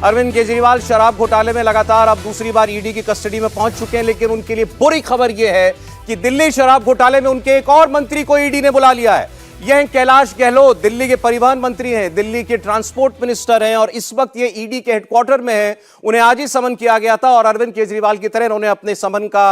अरविंद केजरीवाल शराब घोटाले में लगातार अब दूसरी बार ईडी की कस्टडी में पहुंच चुके हैं, लेकिन उनके लिए बुरी खबर यह है कि दिल्ली शराब घोटाले में उनके एक और मंत्री को ईडी ने बुला लिया है। यह हैं कैलाश गहलोत, दिल्ली के परिवहन मंत्री हैं, दिल्ली के ट्रांसपोर्ट मिनिस्टर हैं और इस वक्त ये ईडी के हेडक्वार्टर में हैं। उन्हें आज ही समन किया गया था और अरविंद केजरीवाल की तरह उन्होंने अपने समन का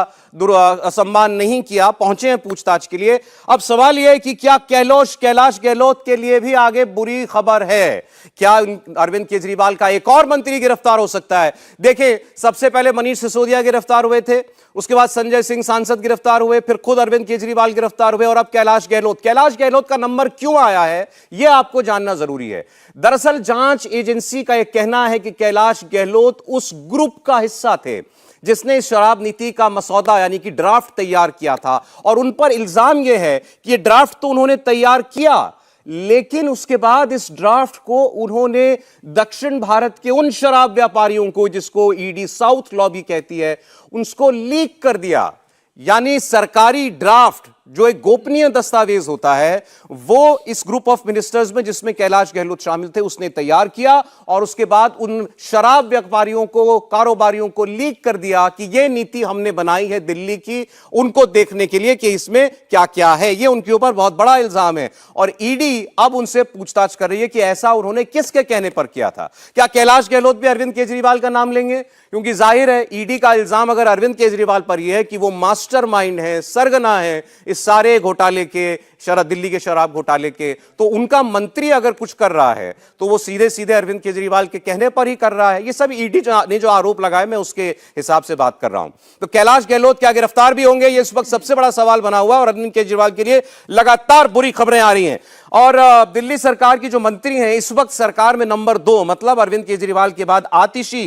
असम्मान नहीं किया, पहुंचे हैं पूछताछ के लिए। अब सवाल यह है कि क्या कैलाश गहलोत के लिए भी आगे बुरी खबर है? क्या अरविंद केजरीवाल का एक और मंत्री गिरफ्तार हो सकता है? देखिए, सबसे पहले मनीष सिसोदिया गिरफ्तार हुए थे, उसके बाद संजय सिंह सांसद गिरफ्तार हुए, फिर खुद अरविंद केजरीवाल गिरफ्तार हुए और अब कैलाश गहलोत का नंबर क्यों आया है यह आपको जानना जरूरी है। दरअसल जांच एजेंसी का यह कहना है कि कैलाश गहलोत उस ग्रुप का हिस्सा थे जिसने इस शराब नीति का मसौदा यानी कि ड्राफ्ट तैयार किया था और उन पर इल्जाम यह है कि यह ड्राफ्ट तो उन्होंने तैयार किया, लेकिन उसके बाद इस ड्राफ्ट को उन्होंने दक्षिण भारत के उन शराब व्यापारियों को, जिसको ईडी साउथ लॉबी कहती है, उसको लीक कर दिया। यानी सरकारी ड्राफ्ट जो एक गोपनीय दस्तावेज होता है वो इस ग्रुप ऑफ मिनिस्टर्स में, जिसमें कैलाश गहलोत शामिल थे, उसने तैयार किया और उसके बाद उन शराब व्यापारियों को, कारोबारियों को लीक कर दिया कि यह नीति हमने बनाई है दिल्ली की, उनको देखने के लिए कि इसमें क्या क्या है। यह उनके ऊपर बहुत बड़ा इल्जाम है और ईडी अब उनसे पूछताछ कर रही है कि ऐसा उन्होंने किसके कहने पर किया था। क्या कैलाश गहलोत भी अरविंद केजरीवाल का नाम लेंगे? क्योंकि जाहिर है ईडी का इल्जाम अगर अरविंद केजरीवाल पर यह है कि वो मास्टरमाइंड है, सरगना है इस सारे घोटाले के, दिल्ली के शराब घोटाले के, तो उनका मंत्री अगर कुछ कर रहा है तो वो सीधे सीधे अरविंद केजरीवाल के कहने पर ही कर रहा है। ये सब ईडी ने जो आरोप लगाए, मैं उसके हिसाब से बात कर रहा हूं। तो कैलाश गहलोत क्या गिरफ्तार भी होंगे? ये इस वक्त सबसे बड़ा सवाल बना हुआ है और अरविंद केजरीवाल के लिए लगातार बुरी खबरें आ रही हैं। और दिल्ली सरकार की जो मंत्री हैं इस वक्त सरकार में नंबर 2, मतलब अरविंद केजरीवाल के बाद आतिशी,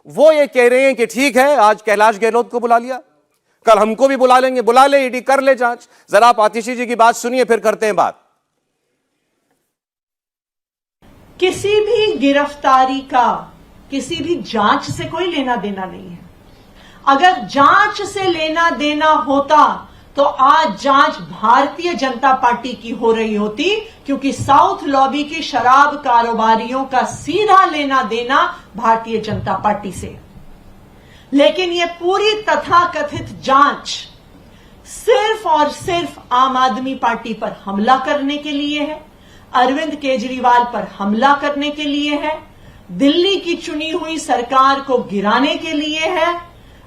वो ये कह रहे हैं कि ठीक है, आज कैलाश गहलोत को बुला लिया, कल हमको भी बुला लेंगे, बुला ले ईडी, कर ले जांच। जरा आप आतिशी जी की बात सुनिए, फिर करते हैं बात। किसी भी गिरफ्तारी का किसी भी जांच से कोई लेना देना नहीं है। अगर जांच से लेना देना होता तो आज जांच भारतीय जनता पार्टी की हो रही होती, क्योंकि साउथ लॉबी की शराब कारोबारियों का सीधा लेना देना भारतीय जनता पार्टी से। लेकिन यह पूरी तथाकथित जांच सिर्फ और सिर्फ आम आदमी पार्टी पर हमला करने के लिए है, अरविंद केजरीवाल पर हमला करने के लिए है, दिल्ली की चुनी हुई सरकार को गिराने के लिए है,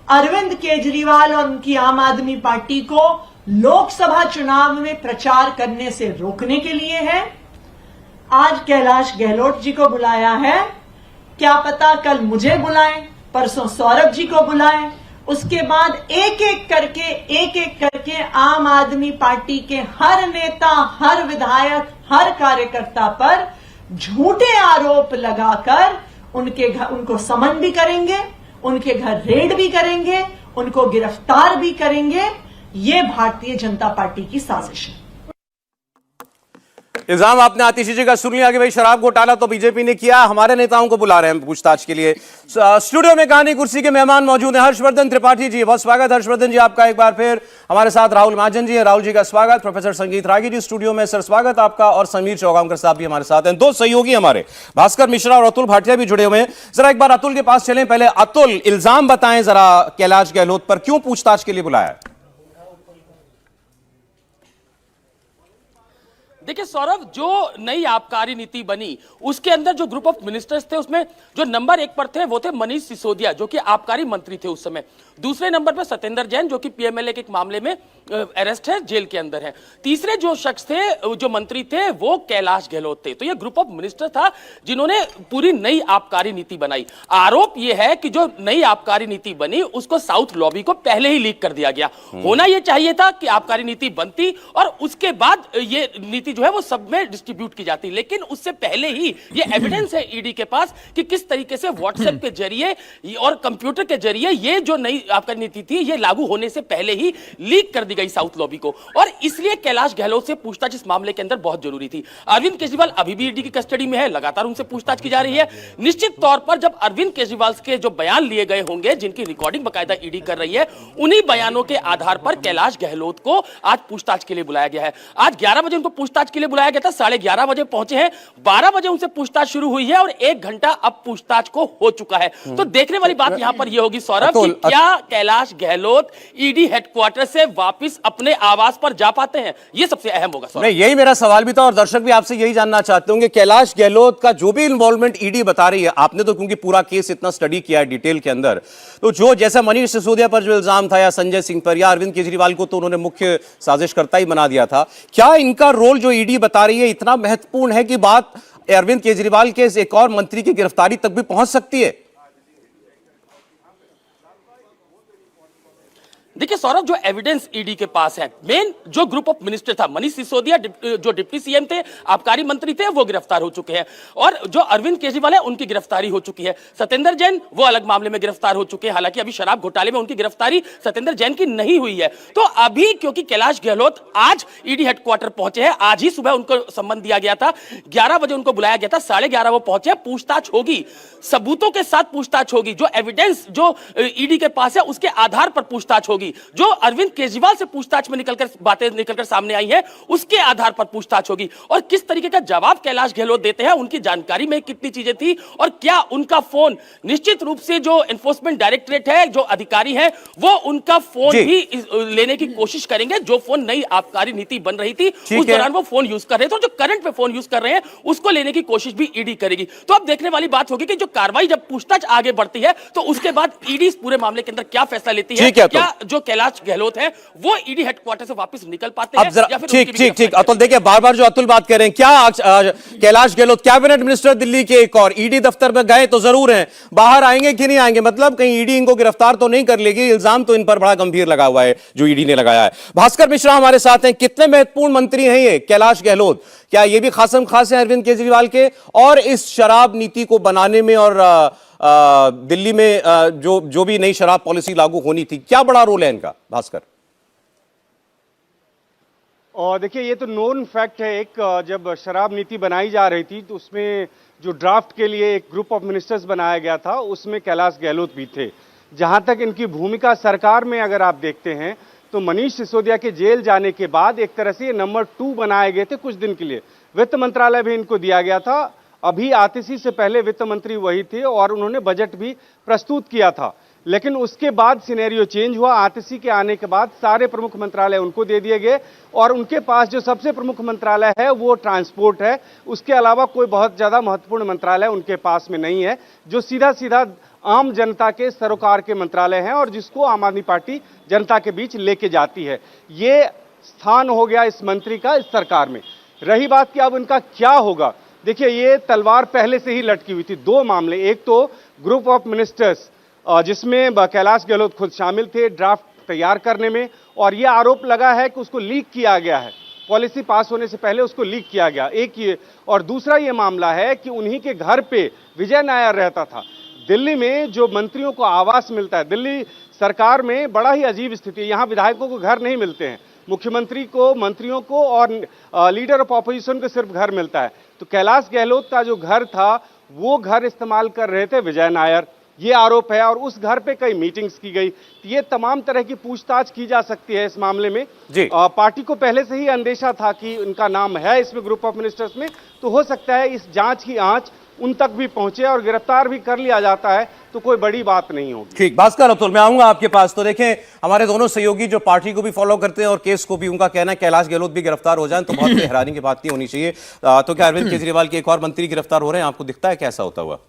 अरविंद केजरीवाल और उनकी आम आदमी पार्टी को लोकसभा चुनाव में प्रचार करने से रोकने के लिए है। आज कैलाश गहलोत जी को बुलाया है, क्या पता कल मुझे बुलाएं, परसों सौरभ जी को बुलाएं, उसके बाद एक एक करके आम आदमी पार्टी के हर नेता, हर विधायक, हर कार्यकर्ता पर झूठे आरोप लगाकर उनको समन भी करेंगे, उनके घर रेड भी करेंगे, उनको गिरफ्तार भी करेंगे। ये भारतीय जनता पार्टी की साजिश है। इल्जाम आपने आतिशी जी का सुन लिया कि भाई शराब घोटाला तो बीजेपी ने किया, हमारे नेताओं को बुला रहे हैं पूछताछ के लिए। स्टूडियो में कहानी कुर्सी के मेहमान मौजूद हैं। हर्षवर्धन त्रिपाठी जी, बहुत स्वागत हर्षवर्धन जी आपका एक बार फिर। हमारे साथ राहुल महाजन जी हैं, राहुल जी का स्वागत। प्रोफेसर संगीत रागी जी स्टूडियो में, सर स्वागत आपका। और समीर चौगांवकर साहब भी हमारे साथ हैं। दो सहयोगी हमारे भास्कर मिश्रा और अतुल भाटिया भी जुड़े हुए हैं। जरा एक बार अतुल के पास चलें। पहले अतुल, इल्जाम बताएं जरा कैलाश गहलोत पर, क्यों पूछताछ के लिए बुलाया? देखिए सौरभ, जो नई आबकारी नीति बनी उसके अंदर जो ग्रुप ऑफ मिनिस्टर्स थे उसमें जो नंबर 1 पर थे वो थे मनीष सिसोदिया, जो कि आबकारी मंत्री थे उस समय। दूसरे नंबर पर सत्येंद्र जैन, जो कि पीएमएलए के एक मामले में अरेस्ट है, जेल के अंदर है। तीसरे जो शख्स थे, जो मंत्री थे, वो कैलाश गहलोत थे। तो ये ग्रुप ऑफ मिनिस्टर था जिन्होंने पूरी नई आबकारी नीति बनाई। आरोप यह है कि जो नई आबकारी नीति बनी उसको साउथ लॉबी को पहले ही लीक कर दिया गया। होना यह चाहिए था कि आबकारी नीति बनती और उसके बाद ये नीति जो है वो सब में डिस्ट्रीब्यूट की जाती, लेकिन उससे पहले ही ये एविडेंस है ईडी के पास कि किस तरीके से व्हाट्सएप के जरिए और कंप्यूटर के जरिए ये जो नई आबकारी नीति थी ये लागू होने से पहले ही लीक कर दी गई साउथ लॉबी को। और इसलिए कैलाश गहलोत से पूछताछ इस मामले के अंदर बहुत जरूरी थी। अरविंद केजरीवाल अभी भी ईडी की कस्टडी में है, लगातार उनसे पूछताछ की जा रही है। निश्चित तौर पर जब अरविंद केजरीवाल के जो बयान लिए गए होंगे, जिनकी रिकॉर्डिंग बाकायदा ईडी कर रही है, उन्हीं बयानों के आधार पर कैलाश गहलोत को आज पूछताछ के लिए बुलाया गया है। आज 11 बजे उनको पूछताछ पूछताछ के लिए बुलाया गया था, 11:30 बजे पहुंचे हैं, 12 बजे उनसे पूछताछ शुरू हुई है और 1 घंटा अब पूछताछ को हो चुका है। तो देखने वाली बात यहां पर यह होगी सौरभ कि क्या कैलाश गहलोत ईडी हेडक्वार्टर से वापस अपने आवास पर जा पाते हैं, यह सबसे अहम होगा सौरभ। नहीं, यही मेरा सवाल भी था और दर्शक भी आपसे यही जानना चाहते होंगे, कैलाश गहलोत का जो भी इन्वॉल्वमेंट ईडी बता रही है, आपने तो क्योंकि पूरा केस इतना स्टडी किया है डिटेल के अंदर, तो जो जैसा मनीष सिसोदिया पर जो इल्जाम था या संजय सिंह पर या अरविंद केजरीवाल को तो उन्होंने मुख्य साजिशकर्ता ही बना दिया था, क्या इनका रोल जो ईडी बता रही है इतना महत्वपूर्ण है कि बात अरविंद केजरीवाल के एक और मंत्री की गिरफ्तारी तक भी पहुंच सकती है? देखिए सौरभ, जो एविडेंस ईडी के पास है, मेन जो ग्रुप ऑफ मिनिस्टर था, मनीष सिसोदिया जो डिप्टी सीएम थे, आबकारी मंत्री थे, वो गिरफ्तार हो चुके हैं, और जो अरविंद केजरीवाल है उनकी गिरफ्तारी हो चुकी है। सत्येंद्र जैन वो अलग मामले में गिरफ्तार हो चुके हैं, हालांकि अभी शराब घोटाले में उनकी गिरफ्तारी सत्येंद्र जैन की नहीं हुई है। तो अभी क्योंकि कैलाश गहलोत आज ईडी हेडक्वार्टर पहुंचे हैं, आज ही सुबह उनको सम्मन दिया गया था, 11 बजे उनको बुलाया गया था, 11:30 वो पहुंचे, पूछताछ होगी, सबूतों के साथ पूछताछ होगी, जो एविडेंस जो ईडी के पास है उसके आधार पर पूछताछ होगी, जो अरविंद केजरीवाल से पूछताछ में बातें निकलकर सामने आई है उसके आधार पर पूछताछ होगी, और किस तरीके का जवाब कैलाश गहलोत देते हैं, उनकी जानकारी में कितनी चीजें थी, और क्या उनका फोन, निश्चित रूप से जो एनफोर्समेंट डायरेक्टरेट है, जो अधिकारी है, वो उनका फोन भी लेने की कोशिश करेंगे। जो फोन नई आबकारी नीति बन रही थी उस दौरान वो फोन यूज कर रहे थे, और जो करंट पे फोन यूज कर रहे हैं उसको लेने की कोशिश भी ईडी करेगी। तो अब देखने वाली बात होगी कि जो कार्रवाई जब पूछताछ आगे बढ़ती है तो उसके बाद ईडी इस पूरे मामले के अंदर क्या फैसला लेती है, क्या जो कैलाश गहलोत है वो ईडी हेडक्वार्टर से वापस निकल पाते हैं या फिर ठीक अतुल, देखिए बार बार जो अतुल बात कर रहे हैं, क्या कैलाश गहलोत कैबिनेट मिनिस्टर दिल्ली के एक और ईडी दफ्तर में गए तो जरूर हैं, बाहर आएंगे कि नहीं आएंगे, मतलब कहीं ईडी इनको गिरफ्तार तो नहीं कर लेगी, इल्जाम तो इन पर बड़ा गंभीर लगा हुआ है जो ईडी ने लगाया है। भास्कर मिश्रा हमारे साथ हैं, कितने महत्वपूर्ण मंत्री हैं ये कैलाश गहलोत, क्या ये भी खासम खास है अरविंद केजरीवाल के, और इस शराब नीति को बनाने में और दिल्ली में जो भी नई शराब पॉलिसी लागू होनी थी, क्या बड़ा रोल है इनका भास्कर? और देखिए, ये तो नोन फैक्ट है, एक जब शराब नीति बनाई जा रही थी तो उसमें जो ड्राफ्ट के लिए एक ग्रुप ऑफ मिनिस्टर्स बनाया गया था उसमें कैलाश गहलोत भी थे। जहां तक इनकी भूमिका सरकार में अगर आप देखते हैं तो मनीष सिसोदिया के जेल जाने के बाद एक तरह से ये नंबर 2 बनाए गए थे कुछ दिन के लिए, वित्त मंत्रालय भी इनको दिया गया था। अभी आतिशी से पहले वित्त मंत्री वही थे और उन्होंने बजट भी प्रस्तुत किया था, लेकिन उसके बाद सिनेरियो चेंज हुआ। आतिशी के आने के बाद सारे प्रमुख मंत्रालय उनको दे दिए गए और उनके पास जो सबसे प्रमुख मंत्रालय है वो ट्रांसपोर्ट है, उसके अलावा कोई बहुत ज्यादा महत्वपूर्ण मंत्रालय उनके पास में नहीं है, जो सीधा सीधा आम जनता के सरोकार के मंत्रालय हैं और जिसको आम आदमी पार्टी जनता के बीच लेके जाती है। ये स्थान हो गया इस मंत्री का इस सरकार में। रही बात कि अब इनका क्या होगा, देखिए ये तलवार पहले से ही लटकी हुई थी। 2 मामले, एक तो ग्रुप ऑफ मिनिस्टर्स जिसमें कैलाश गहलोत खुद शामिल थे ड्राफ्ट तैयार करने में, और यह आरोप लगा है कि उसको लीक किया गया है, पॉलिसी पास होने से पहले उसको लीक किया गया, एक ये। और दूसरा ये मामला है कि उन्हीं के घर पे विजय नायर रहता था। दिल्ली में जो मंत्रियों को आवास मिलता है, दिल्ली सरकार में बड़ा ही अजीब स्थिति है, यहाँ विधायकों को घर नहीं मिलते हैं, मुख्यमंत्री को, मंत्रियों को और लीडर ऑफ ऑपोजिशन को सिर्फ घर मिलता है। तो कैलाश गहलोत का जो घर था वो घर इस्तेमाल कर रहे थे विजय नायर, ये आरोप है, और उस घर पे कई मीटिंग्स की गई। ये तमाम तरह की पूछताछ की जा सकती है इस मामले में जी। पार्टी को पहले से ही अंदेशा था कि उनका नाम है इसमें ग्रुप ऑफ मिनिस्टर्स में, तो हो सकता है इस जांच की आंच उन तक भी पहुंचे और गिरफ्तार भी कर लिया जाता है तो कोई बड़ी बात नहीं होगी। ठीक, भास्कर अतुल मैं आऊंगा आपके पास। तो देखें, हमारे दोनों सहयोगी जो पार्टी को भी फॉलो करते हैं और केस को भी, उनका कहना है कैलाश गहलोत भी गिरफ्तार हो जाए तो बहुत हैरानी की बात नहीं होनी चाहिए। तो क्या अरविंद केजरीवाल के एक और मंत्री गिरफ्तार हो रहे हैं, आपको दिखता है कैसा होता हुआ?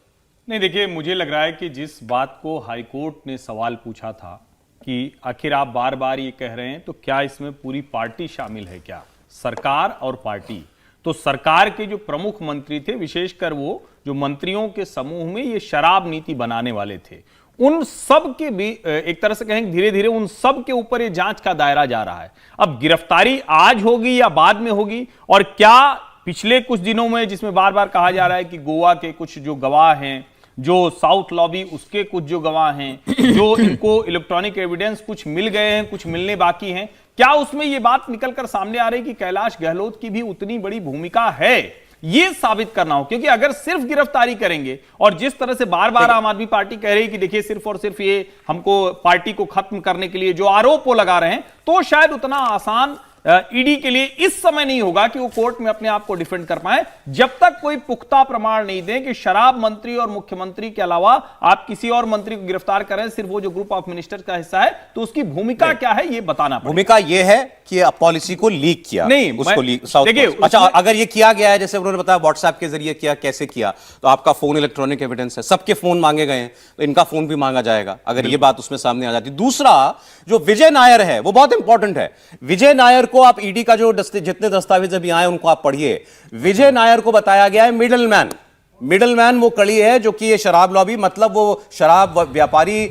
नहीं, देखिए मुझे लग रहा है कि जिस बात को हाईकोर्ट ने सवाल पूछा था कि आखिर आप बार बार ये कह रहे हैं तो क्या इसमें पूरी पार्टी शामिल है, क्या सरकार और पार्टी, तो सरकार के जो प्रमुख मंत्री थे, विशेषकर वो जो मंत्रियों के समूह में ये शराब नीति बनाने वाले थे, उन सब के भी एक तरह से कहेंगे धीरे धीरे उन सब के ऊपर ये जांच का दायरा जा रहा है। अब गिरफ्तारी आज होगी या बाद में होगी, और क्या पिछले कुछ दिनों में जिसमें बार बार कहा जा रहा है कि गोवा के कुछ जो गवाह हैं, जो साउथ लॉबी उसके कुछ जो गवाह हैं, जो इनको इलेक्ट्रॉनिक एविडेंस कुछ मिल गए हैं, कुछ मिलने बाकी हैं, क्या उसमें यह बात निकलकर सामने आ रही है कि कैलाश गहलोत की भी उतनी बड़ी भूमिका है, यह साबित करना हो? क्योंकि अगर सिर्फ गिरफ्तारी करेंगे और जिस तरह से बार बार आम आदमी पार्टी कह रही है कि देखिए सिर्फ और सिर्फ ये हमको पार्टी को खत्म करने के लिए जो आरोप वो लगा रहे हैं, तो शायद उतना आसान ईडी के लिए इस समय नहीं होगा कि वो कोर्ट में अपने आप को डिफेंड कर पाए, जब तक कोई पुख्ता प्रमाण नहीं दें कि शराब मंत्री और मुख्यमंत्री के अलावा आप किसी और मंत्री को गिरफ्तार करें, सिर्फ वो जो ग्रुप ऑफ मिनिस्टर का हिस्सा है, तो उसकी भूमिका क्या है ये बताना पड़ेगा। भूमिका ये है कि पॉलिसी को लीक किया, नहीं, उसको लीक देखिए, अच्छा, अगर ये किया गया है जैसे उन्होंने बताया व्हाट्सएप के जरिए किया, कैसे किया, तो आपका फोन इलेक्ट्रॉनिक एविडेंस है, सबके फोन मांगे गए हैं, तो इनका फोन भी मांगा जाएगा अगर ये बात उसमें सामने आ जाती। दूसरा जो विजय नायर है वो बहुत इंपॉर्टेंट है। विजय नायर को आप ईडी का जो जितने दस्तावेज अभी आए उनको आप पढ़िए। विजय नायर को बताया गया है मिडलमैन वो कड़ी है जो कि ये शराब लॉबी, मतलब वो शराब व्यापारी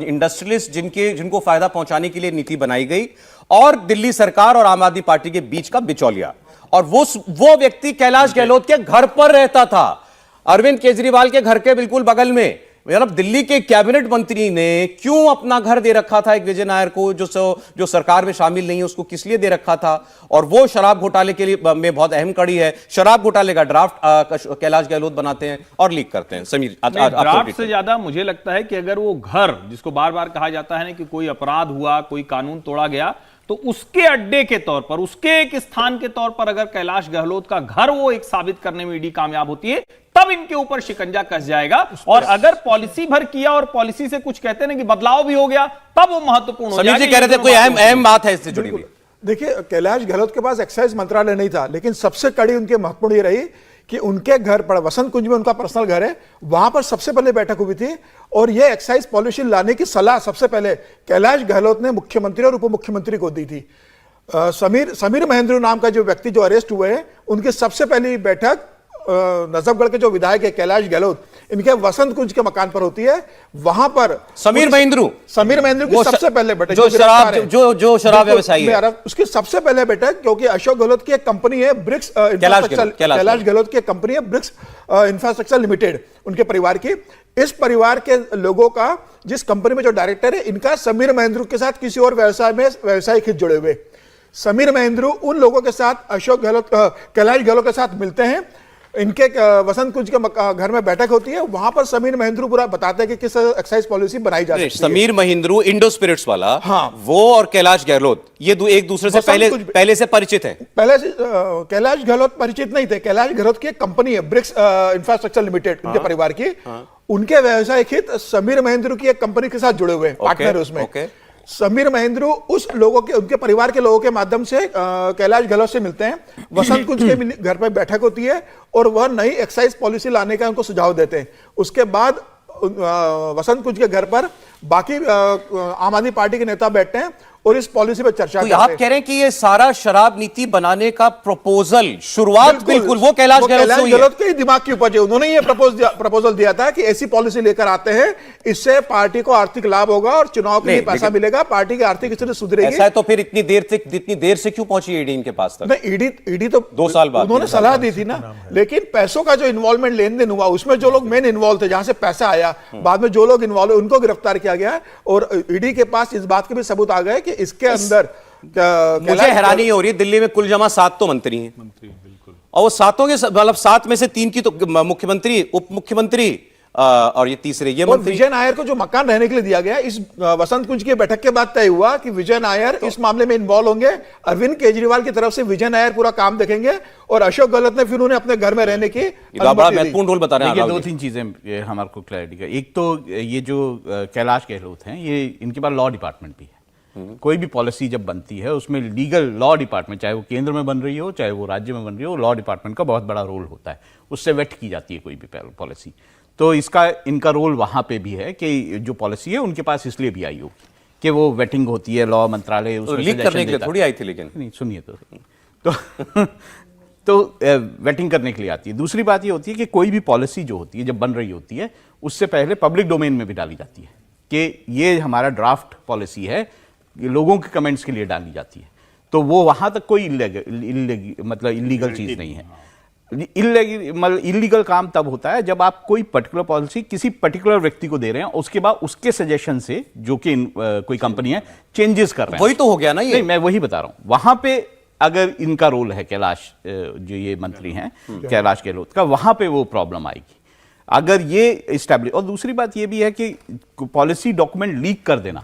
इंडस्ट्रियलिस्ट जिनको फायदा पहुंचाने के लिए नीति बनाई गई, और दिल्ली सरकार और आम आदमी पार्टी के बीच का बिचौलिया। और वो व्यक्ति कैलाश गहलोत के घर पर रहता था, अरविंद केजरीवाल के घर के बिल्कुल बगल में। मतलब दिल्ली के कैबिनेट मंत्री ने क्यों अपना घर दे रखा था एक विजय नायर को, जो सरकार में शामिल नहीं है, उसको किस लिए दे रखा था? और वो शराब घोटाले के लिए में बहुत अहम कड़ी है। शराब घोटाले का ड्राफ्ट कैलाश गहलोत बनाते हैं और लीक करते हैं। समीर, ड्राफ्ट से ज्यादा मुझे लगता है कि अगर वो घर, जिसको बार बार कहा जाता है ना कि कोई अपराध हुआ, कोई कानून तोड़ा गया, तो उसके अड्डे के तौर पर, उसके एक स्थान के तौर पर अगर कैलाश गहलोत का घर वो एक साबित करने में ईडी कामयाब होती है, तब इनके ऊपर शिकंजा कस जाएगा। और अगर पॉलिसी भर किया और पॉलिसी से कुछ कहते हैं कि बदलाव भी हो गया, तब वो महत्वपूर्ण हो जाएगा। समीर जी कह रहे थे कोई अहम बात है इससे जुड़ी हुई। देखिए, कैलाश गहलोत के पास एक्साइज मंत्रालय नहीं था, लेकिन सबसे कड़ी उनके महत्वपूर्ण ये रही कि उनके घर पर वसंत कुंज में उनका पर्सनल घर है, वहां पर सबसे पहले बैठक हुई थी और यह एक्साइज पॉलिसी लाने की सलाह सबसे पहले कैलाश गहलोत ने मुख्यमंत्री और उप मुख्यमंत्री को दी थी। समीर महेंद्र नाम का जो व्यक्ति जो अरेस्ट हुए हैं, उनकी सबसे पहली बैठक नजफगढ़ के जो विधायक है कैलाश गहलोत, इनके वसंत कुंज के मकान पर होती है। वहां पर समीर महेंद्र की सबसे पहले बैठक, जो शराब व्यवसायी है, उसकी सबसे पहले बैठक, क्योंकि अशोक गहलोत की एक कंपनी है ब्रिक्स इंफ्रास्ट्रक्चर, कैलाश गहलोत की एक कंपनी है ब्रिक्स इंफ्रास्ट्रक्चर लिमिटेड, उनके परिवार की। इस परिवार के लोगों का, जिस कंपनी में जो डायरेक्टर है, इनका समीर महेंद्र के साथ किसी और व्यवसाय में व्यवसायिक हित जुड़े हुए। समीर महेंद्र उन लोगों के साथ अशोक गहलोत, कैलाश गहलोत के साथ मिलते हैं, इनके वसंत कुंज के घर में बैठक होती है। वहां पर समीर महेंद्र पूरा बताते हैं कि किस एक्साइज पॉलिसी बनाई जा सकती है। समीर महेंद्र इंडो स्पिरिट्स वाला, हाँ, वो और कैलाश गहलोत ये एक दूसरे से पहले से परिचित है। पहले से कैलाश गहलोत परिचित नहीं थे। कैलाश गहलोत की एक कंपनी है ब्रिक्स इंफ्रास्ट्रक्चर लिमिटेड, उनके परिवार की, उनके व्यवसायिक हित समीर महेंद्र की एक कंपनी के साथ जुड़े हुए पार्टनर उसमें। समीर महेंद्र उस लोगों के, उनके परिवार के लोगों के माध्यम से कैलाश गहलोत से मिलते हैं। वसंत कुंज के घर पर बैठक होती है और वह नई एक्साइज पॉलिसी लाने का उनको सुझाव देते हैं। उसके बाद वसंत कुंज के घर पर बाकी आम आदमी पार्टी के नेता बैठते हैं और इस पॉलिसी पर चर्चा करते हैं। आप कह रहे हैं कि ये सारा शराब नीति बनाने का प्रपोजल शुरुआत बिल्कुल वो कैलाश गहलोत के दिमाग की उपज है। उन्होंने ये प्रपोजल दिया था कि ऐसी पॉलिसी लेकर आते हैं, इससे पार्टी को आर्थिक लाभ होगा और चुनाव के लिए पैसा मिलेगा, पार्टी की आर्थिक स्थिति सुधरेगी। ऐसा है तो फिर इतनी देर से क्यों पहुंची ईडी इनके पास तक? नहीं, ईडी तो 2 साल बाद उन्होंने सलाह दी थी ना, लेकिन पैसों का जो इन्वॉल्वमेंट लेन देन हुआ, उसमें जो लोग मेन इन्वॉल्व थे, जहां से पैसा आया, बाद में जो लोग इन्वॉल्व हुए उनको गिरफ्तार किया गया। और ईडी के पास इस बात के भी सबूत आ गए कि इसके अंदर मुझे हैरानी हो रही है, दिल्ली में कुल जमा 7 तो मंत्री हैं, बिल्कुल, और वो 7 के मतलब 7 में से 3 की तो मुख्यमंत्री, उप मुख्यमंत्री और ये तीसरे ये मंत्री। विजय नायर को जो मकान रहने के लिए दिया गया, इस वसंत कुंज की बैठक के बाद तय हुआ कि विजय नायर इस मामले में इन्वॉल्व होंगे। अरविंद केजरीवाल की तरफ से विजय नायर पूरा काम देखेंगे और अशोक गहलोत ने फिर उन्हें अपने घर में रहने की बड़ा महत्वपूर्ण रोल बता रहे हैं। 2-3 चीजें हमारे को क्लैरिटी का। एक तो ये जो कैलाश गहलोत हैं, ये इनके पास लॉ डिपार्टमेंट भी है। कोई भी पॉलिसी जब बनती है उसमें लीगल लॉ डिपार्टमेंट, चाहे वो केंद्र में बन रही हो चाहे वो राज्य में बन रही हो, लॉ डिपार्टमेंट का बहुत बड़ा रोल होता है, उससे वेट की जाती है कोई भी पॉलिसी। तो इनका रोल वहां पे भी है कि जो पॉलिसी है उनके पास इसलिए भी आई हो कि वो वेटिंग होती है, लॉ मंत्रालय उसमें लीक करने के लिए थोड़ी आई थी, लेकिन नहीं, सुनिए तो वेटिंग करने के लिए आती है। दूसरी बात ये होती है कि कोई भी पॉलिसी जो होती है जब बन रही होती है, उससे पहले पब्लिक डोमेन में भी डाली जाती है कि ये हमारा ड्राफ्ट पॉलिसी है, लोगों के कमेंट्स के लिए डाली जाती है। तो वो वहां तक कोई इलीगल चीज नहीं है। इलीगल काम तब होता है जब आप कोई पर्टिकुलर पॉलिसी किसी पर्टिकुलर व्यक्ति को दे रहे हैं, उसके बाद उसके सजेशन से, जो कि कोई कंपनी है, चेंजेस कर रहे हैं। वही तो हो गया ना ये। नहीं, मैं वही बता रहा हूं। वहां पे अगर इनका रोल है, कैलाश जो ये मंत्री हैं कैलाश गहलोत का, वहां पे वो प्रॉब्लम आएगी अगर ये इस्टेब्लिश। और दूसरी बात ये भी है कि पॉलिसी डॉक्यूमेंट लीक कर देना,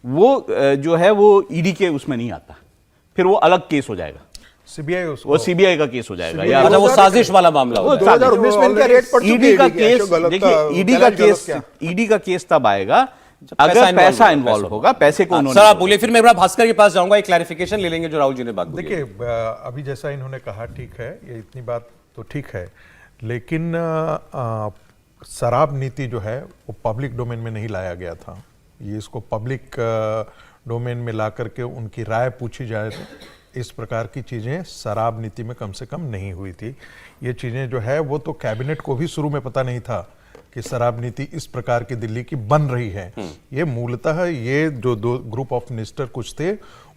वो जो है वो ईडी के उसमें नहीं आता। फिर वो अलग केस हो जाएगा, सीबीआई वो सीबीआई का केस हो जाएगा। या अच्छा, वो साजिश वाला मामला हो जाएगा। 2019 में इनका रेट पड़ चुकी है। ईडी का केस, देखिए ईडी का केस तब आएगा अगर पैसा इन्वॉल्व होगा, पैसे को उन्होंने। सर आप बोलिए, फिर मैं एक बार भास्कर के पास जाऊंगा, एक क्लैरिफिकेशन ले लेंगे जो राहुल जी ने बात बोली। देखिए अभी जैसा इन्होंने कहा ठीक है, ये इतनी बात तो ठीक है, लेकिन शराब नीति जो है वो पब्लिक डोमेन में नहीं लाया गया था। ये इसको पब्लिक डोमेन में ला करके उनकी राय पूछी जाए तो इस प्रकार की चीज़ें शराब नीति में कम से कम नहीं हुई थी। ये चीज़ें जो है वो तो कैबिनेट को भी शुरू में पता नहीं था कि शराब नीति इस प्रकार की दिल्ली की बन रही है। ये मूलतः ये जो दो ग्रुप ऑफ मिनिस्टर कुछ थे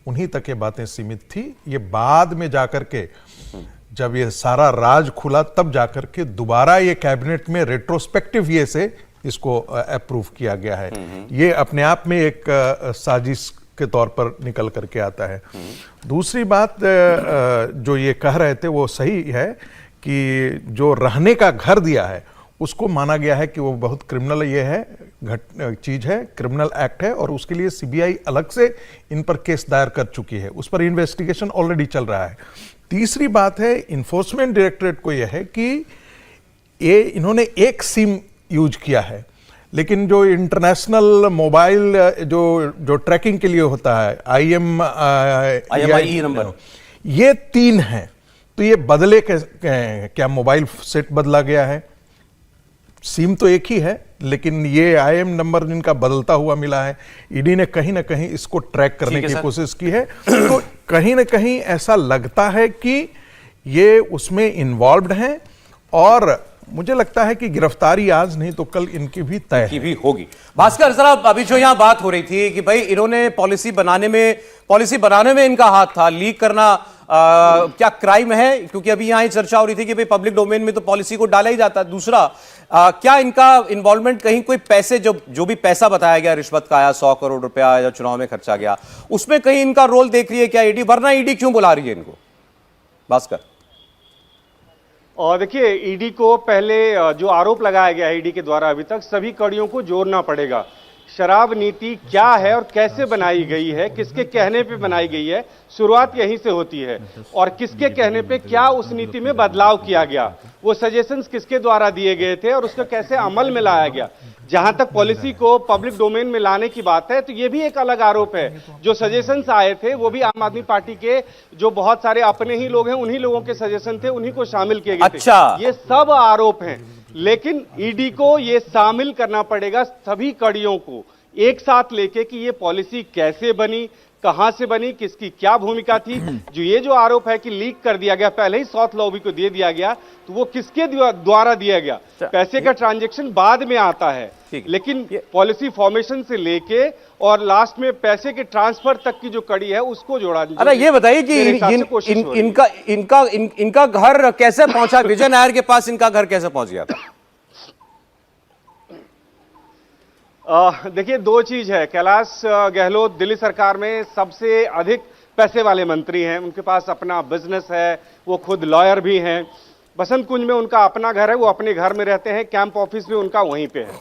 उन्हीं तक ये बातें सीमित थी। ये बाद में जाकर के जब ये सारा राज खुला तब जाकर के दोबारा ये कैबिनेट में रेट्रोस्पेक्टिव ये से इसको अप्रूव किया गया है। ये अपने आप में एक साजिश के तौर पर निकल करके आता है। दूसरी बात जो ये कह रहे थे वो सही है कि जो रहने का घर दिया है उसको माना गया है कि वो बहुत क्रिमिनल ये है चीज है, क्रिमिनल एक्ट है, और उसके लिए सीबीआई अलग से इन पर केस दायर कर चुकी है, उस पर इन्वेस्टिगेशन ऑलरेडी चल रहा है। तीसरी बात है इन्फोर्समेंट डायरेक्टरेट को यह है कि ये इन्होंने एक सिम यूज किया है, लेकिन जो इंटरनेशनल मोबाइल जो ट्रैकिंग के लिए होता है IMEI नंबर, ये 3 हैं। तो ये बदले क्या मोबाइल सेट बदला गया है? सिम तो एक ही है, लेकिन ये IM नंबर जिनका बदलता हुआ मिला है। ईडी ने कहीं ना कहीं इसको ट्रैक करने की कोशिश की है। तो कहीं ना कहीं ऐसा लगता है कि ये उसमें इन्वॉल्व्ड हैं, और मुझे लगता है कि गिरफ्तारी आज नहीं तो कल इनकी भी तय की भी होगी। भास्कर साहब, अभी जो यहां बात हो रही थी कि भाई इन्होंने पॉलिसी बनाने में इनका हाथ था, लीक करना क्या क्राइम है? क्योंकि अभी यहां चर्चा हो रही थी कि भाई पब्लिक डोमेन में तो पॉलिसी को डाला ही जाता है। दूसरा, क्या इनका इन्वॉल्वमेंट कहीं कोई पैसे जो भी पैसा बताया गया रिश्वत का आया 100 करोड़ रुपया या चुनाव में खर्चा गया, उसमें कहीं इनका रोल देख रही है क्या ईडी? वरना ईडी क्यों बुला रही है इनको? भास्कर। और देखिए, ईडी को पहले जो आरोप लगाया गया है ईडी के द्वारा अभी तक, सभी कड़ियों को जोड़ना पड़ेगा। शराब नीति क्या है और कैसे बनाई गई है, किसके कहने पे बनाई गई है, शुरुआत यहीं से होती है। और किसके कहने पे क्या उस नीति में बदलाव किया गया, वो सजेशंस किसके द्वारा दिए गए थे और उसको कैसे अमल में लाया गया। जहां तक पॉलिसी को पब्लिक डोमेन में लाने की बात है तो ये भी एक अलग आरोप है। जो सजेशंस आए थे वो भी आम आदमी पार्टी के जो बहुत सारे अपने ही लोग हैं उन्हीं लोगों के सजेशन थे, उन्हीं को शामिल किए गए थे। अच्छा, ये सब आरोप हैं, लेकिन ईडी को ये शामिल करना पड़ेगा सभी कड़ियों को एक साथ लेके कि ये पॉलिसी कैसे बनी, कहां से बनी, किसकी क्या भूमिका थी। जो आरोप है कि लीक कर दिया गया, पहले ही साउथ लॉबी को दे दिया गया, तो वो किसके द्वारा दिया गया? पैसे का ट्रांजैक्शन बाद में आता है, लेकिन पॉलिसी फॉर्मेशन से लेके और लास्ट में पैसे के ट्रांसफर तक की जो कड़ी है उसको जोड़ा। अरे ये बताइए कि इनका घर कैसे पहुंचा? विजय नायर के पास इनका घर कैसे पहुंच गया था? देखिए, दो चीज है। कैलाश गहलोत दिल्ली सरकार में सबसे अधिक पैसे वाले मंत्री हैं, उनके पास अपना बिजनेस है, वो खुद लॉयर भी हैं। बसंत कुंज में उनका अपना घर है, वो अपने घर में रहते हैं, कैंप ऑफिस भी उनका वहीं पे है।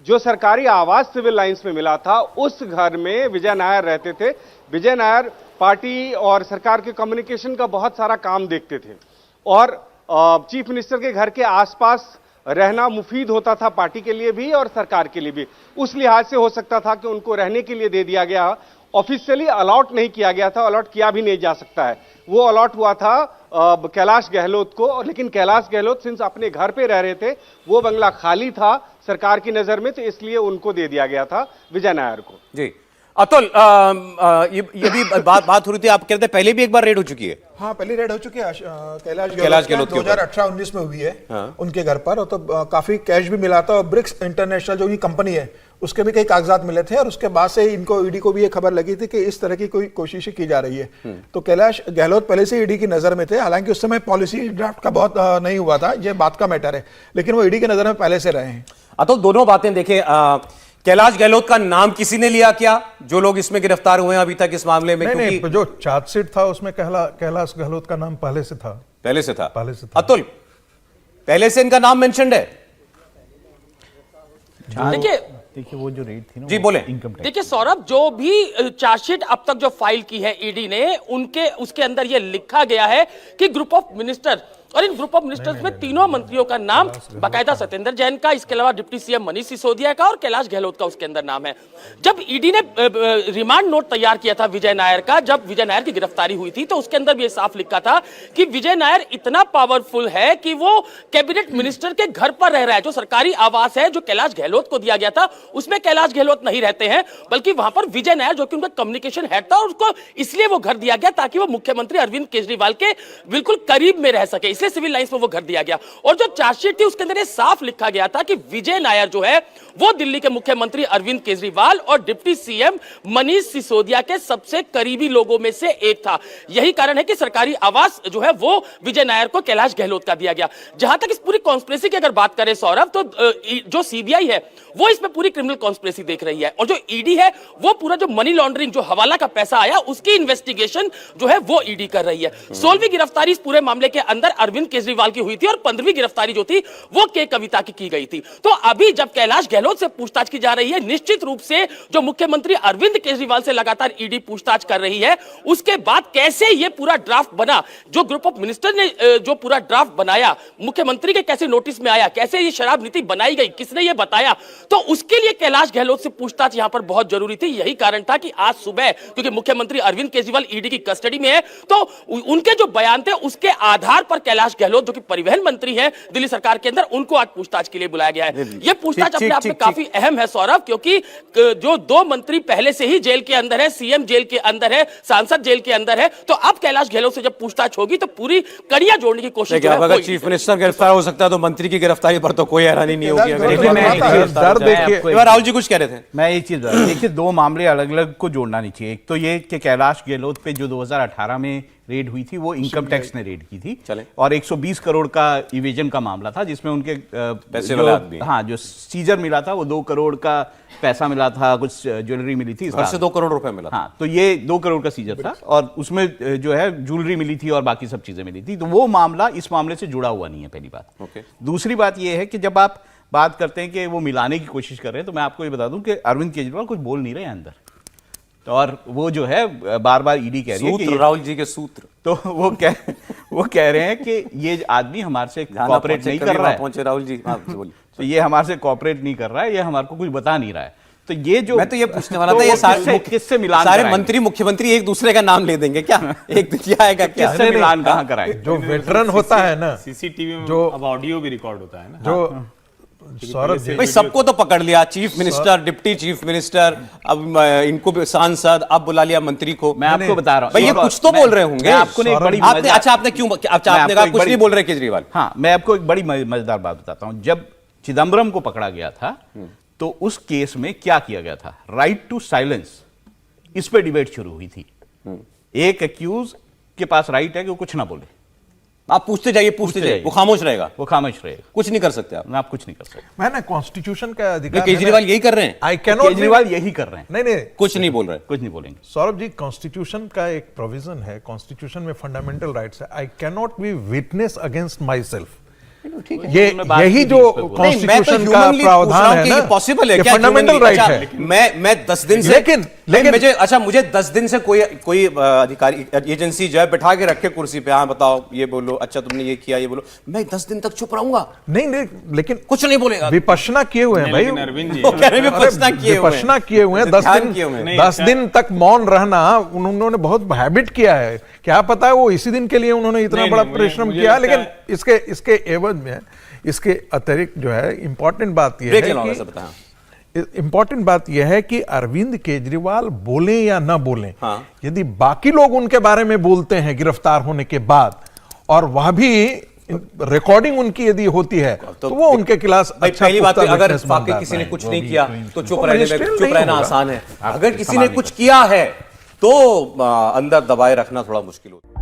जो सरकारी आवास सिविल लाइंस में मिला था उस घर में विजय नायर रहते थे। विजय नायर पार्टी और सरकार के कम्युनिकेशन का बहुत सारा काम देखते थे, और चीफ मिनिस्टर के घर के आसपास रहना मुफीद होता था पार्टी के लिए भी और सरकार के लिए भी। उस लिहाज से हो सकता था कि उनको रहने के लिए दे दिया गया, ऑफिशियली अलॉट नहीं किया गया था, अलॉट किया भी नहीं जा सकता है। वो अलॉट हुआ था कैलाश गहलोत को, लेकिन कैलाश गहलोत सिंस अपने घर पे रह रहे थे, वो बंगला खाली था सरकार की नजर में, तो इसलिए उनको दे दिया गया था विजय नायर को। जी अतुल, ये भी बात हो रही थी, आप कहते पहले भी एक बार रेड हो चुकी है? हाँ, पहले रेड हो चुकी है कैलाश गहलोत 2018-19 में हुई है। हाँ। उनके घर पर, और तो काफी कैश भी मिला था, और ब्रिक्स इंटरनेशनल जो कंपनी है उसके भी कई कागजात मिले थे, और उसके बाद से इनको ईडी को भी ये खबर लगी थी कि इस तरह की कोई कोशिशें की जा रही है। तो कैलाश गहलोत पहले से ईडी की नजर में थे, हालांकि उस समय पॉलिसी ड्राफ्ट का बहुत नहीं हुआ था, ये बात का मैटर है, लेकिन वो ईडी की नजर में पहले से रहे हैं। अतुल, दोनों बातें देखें, कैलाश गहलोत का नाम किसी ने लिया क्या, जो लोग इसमें गिरफ्तार हुए हैं अभी तक इस मामले में? नहीं, जो चार्जशीट था उसमें कैलाश गहलोत का नाम पहले से था। पहले से था। अतुल, पहले से इनका नाम मेंशन्ड है? देखिए वो जो रेट थी ना, जी, बोले। इनकम टैक्स, देखिए सौरभ, जो भी चार्जशीट अब तक जो फाइल की है ईडी ने, उसके अंदर यह लिखा गया है कि ग्रुप ऑफ मिनिस्टर, और इन ग्रुप ऑफ मिनिस्टर्स में तीनों मंत्रियों का नाम बाकायदा सत्येंद्र जैन का, इसके अलावा डिप्टी सीएम मनीष सिसोदिया का और कैलाश गहलोत का उसके अंदर नाम है। जब ईडी ने रिमांड नोट तैयार किया था विजय नायर का, जब विजय नायर की गिरफ्तारी हुई थी, तो उसके अंदर भी साफ लिखा था कि विजय नायर इतना पावरफुल है कि वो कैबिनेट मिनिस्टर के घर पर रह रहा है। जो सरकारी आवास है जो कैलाश गहलोत को दिया गया था, उसमें कैलाश गहलोत नहीं रहते हैं, बल्कि वहां पर विजय नायर जो कि उनका कम्युनिकेशन हेड था, उसको इसलिए वो घर दिया गया ताकि वो मुख्यमंत्री अरविंद केजरीवाल के बिल्कुल करीब में रह सके, इसलिए सिविल लाइंस में वो घर दिया गया। और जो चार्जशीट थी उसके अंदर ये साफ लिखा गया था कि विजय नायर जो है वो दिल्ली के मुख्यमंत्री अरविंद केजरीवाल और डिप्टी सीएम मनीष सिसोदिया के सबसे करीबी लोगों में से एक था। यही कारण है कि सरकारी आवास जो है वो विजय नायर को कैलाश गहलोत का दिया गया। जहां तक इस पूरी कॉन्स्पिरेसी की अगर बात करें सौरभ, तो जो सीबीआई है वो इसमें पूरी क्रिमिनल कॉन्स्पिरेसी देख रही है, और जो ईडी है वो पूरा जो मनी लॉन्ड्रिंग, जो हवाला का पैसा आया, उसकी इन्वेस्टिगेशन जो है वो ईडी कर रही है। 16वीं गिरफ्तारी इस पूरे मामले के अंदर अरविंद केजरीवाल की हुई थी और 15वीं गिरफ्तारी जो थी वो के कविता की गई थी। तो अभी जब कैलाश गहलोत से पूछताछ की जा रही है, निश्चित रूप से जो मुख्यमंत्री अरविंद केजरीवाल से लगातार ईडी पूछताछ कर रही है, उसके बाद कैसे ये पूरा ड्राफ्ट बना, जो ग्रुप ऑफ मिनिस्टर ने जो पूरा ड्राफ्ट बनाया, मुख्यमंत्री के कैसे नोटिस में आया, कैसे ये शराब नीति बनाई गई, किसने ये बताया, तो उसके लिए कैलाश गहलोत से पूछताछ यहां पर बहुत जरूरी थी। यही कारण था कि आज सुबह, क्योंकि मुख्यमंत्री अरविंद केजरीवाल ईडी की कस्टडी में है, तो उनके जो बयान थे उसके आधार पर कैलाश गहलोत जो कि परिवहन मंत्री हैं दिल्ली सरकार के अंदर, उनको आज पूछताछ के लिए बुलाया गया है। यह पूछताछ अपने आप में काफी अहम है सौरभ, क्योंकि जो 2 मंत्री पहले से ही जेल के अंदर है, सीएम जेल के अंदर है, सांसद जेल के अंदर है, तो अब कैलाश गहलोत से जब पूछताछ होगी तो पूरी कड़ियां जोड़ने की कोशिश है। अगर चीफ मिनिस्टर गिरफ्तार हो सकता है तो मंत्री की गिरफ्तारी पर तो कोई हैरानी नहीं होगी। राहुल जी कुछ कह रहे थे। मैं एक चीज बता, देखिए 2 मामले अलग अलग को जोड़ना नहीं चाहिए। एक तो ये कि कैलाश गहलोत पे जो 2018 में रेड हुई थी वो इनकम टैक्स ने रेड की थी, चले, और 120 करोड़ का इवेजन का मामला था, जिसमें उनके पैसे वाले आदमी, हाँ, जो सीजर मिला था वो 2 करोड़ का पैसा मिला था, कुछ ज्वेलरी मिली थी, घर से 2 करोड़ रुपए मिला। हाँ, तो ये 2 करोड़ का सीजर था, और उसमें जो है ज्वेलरी मिली थी और बाकी सब चीजें मिली थी। तो वो मामला इस मामले से जुड़ा हुआ नहीं है, पहली बात। दूसरी बात ये है कि जब आप बात करते हैं कि वो मिलाने की कोशिश कर रहे हैं, तो मैं आपको ये बता दूं कि अरविंद केजरीवाल कुछ बोल नहीं रहे हैं अंदर, तो और वो जो है बार बार ईडी कह रही है कि राहुल जी के सूत्र, तो वो कह रहे हैं कि ये आदमी हमारे से कोऑपरेट नहीं कर रहा है। पहुंचे राहुल जी, बोलिए। तो ये हमारे से कोऑपरेट नहीं कर रहा है, ये हमारे को कुछ बता नहीं रहा है। तो ये जो मैं तो ये पूछने वाला था, ये किससे मिलान, सारे मंत्री मुख्यमंत्री एक दूसरे का नाम ले देंगे क्या? एक क्या आएगा, किससे मिलान कहां कराएंगे? जो वेटरन होता है ना, सीसीटीवी में जो अब ऑडियो भी रिकॉर्ड होता है ना, जो सौरभ जी, भाई सबको तो पकड़ लिया, chief minister, deputy chief minister, अब इनको भी सांसद, अब बुला लिया मंत्री को। मैं आपको बता रहा हूं भाई, ये कुछ तो बोल रहे होंगे आपको। नहीं, बड़ी आपने क्यों, आपने कहा कुछ नहीं बोल रहे केजरीवाल। हाँ, मैं आपको एक बड़ी मजेदार बात बताता हूं। जब चिदम्बरम को पकड़ा गया था तो उस केस में क्या किया गया था, राइट टू साइलेंस, इस पे डिबेट शुरू हुई थी। एक एक्यूज के पास राइट है कि वो कुछ ना बोले, आप पूछते जाइए, पूछते जाइए, वो खामोश रहेगा, वो खामोश रहेगा, कुछ नहीं कर सकते आप कुछ नहीं कर सकते। मैंने कॉन्स्टिट्यूशन का अधिकार, केजरीवाल यही कर रहे हैं, आई कैनॉट, केजरीवाल यही कर रहे हैं, नहीं कुछ नहीं बोल रहे, कुछ नहीं बोलेंगे। सौरभ जी, कॉन्स्टिट्यूशन का एक प्रोविजन है, कॉन्स्टिट्यूशन में फंडामेंटल राइट्स है, I cannot be witness against my self. ये यही जो कॉन्स्टिट्यूशन का प्रावधान है ना, पॉसिबल है, फंडामेंटल राइट है। मैं 10 दिन से, लेकिन मुझे 10 दिन से कोई अधिकारी एजेंसी जो है बैठा के रखे कुर्सी पे, हाँ बताओ ये बोलो, अच्छा तुमने ये किया, ये बोलो, मैं 10 दिन तक चुप रहूंगा? नहीं, लेकिन कुछ नहीं बोलेगा। विपश्यना किए हुए हैं भाई, अरविंद जी विपश्यना किए हुए हैं, 10 दिन तक मौन रहना उन्होंने बहुत हैबिट किया है। क्या पता है वो इसी दिन के लिए उन्होंने इतना बड़ा परिश्रम किया, लेकिन इसके एवज में, इसके अतिरिक्त जो है इंपॉर्टेंट बात यह है, इंपॉर्टेंट बात यह है कि अरविंद केजरीवाल बोले या ना बोले, यदि बाकी लोग उनके बारे में बोलते हैं गिरफ्तार होने के बाद, और वह भी रिकॉर्डिंग उनकी यदि होती है, तो वो उनके खिलाफ अच्छा, पहली बात, अगर वाकई किसी ने कुछ नहीं किया तो चुप रहना आसान है, अगर किसी ने कुछ किया है तो अंदर दबाए रखना थोड़ा मुश्किल होता है।